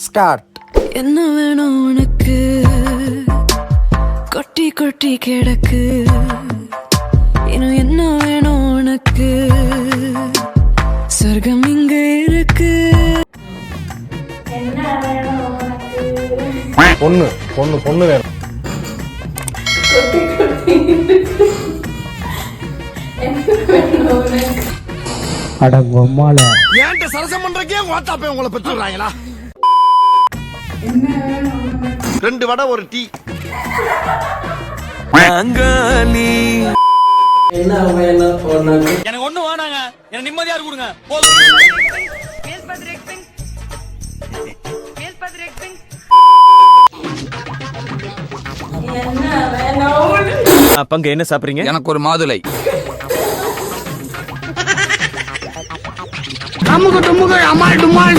Start. என்ன வேணும் உனக்கு, கொட்டி கொட்டி கிடக்கு. இன்னும் என்ன வேணும் உனக்கு, சொர்க்கம் இங்க இருக்கு. பொண்ணு பொண்ணு பொண்ணு வேணும். அடங்கம்மால ஏன்ட்ட சரசம் பண்றக்கே வாட்டாப்பே உங்களை பெற்றுறாங்களா? 2 வடை ஒரு டீ. என்ன வேணும் உனக்கு? எனக்கு ஒண்ணு வேணாங்க, எனக்கு நிம்மதியா கொடுங்க. பங்கு என்ன சாப்பிடுறீங்க? எனக்கு ஒரு மாதுளை. அம்முக்கு டும்முக்கு அம்மாள் டும்மாள்.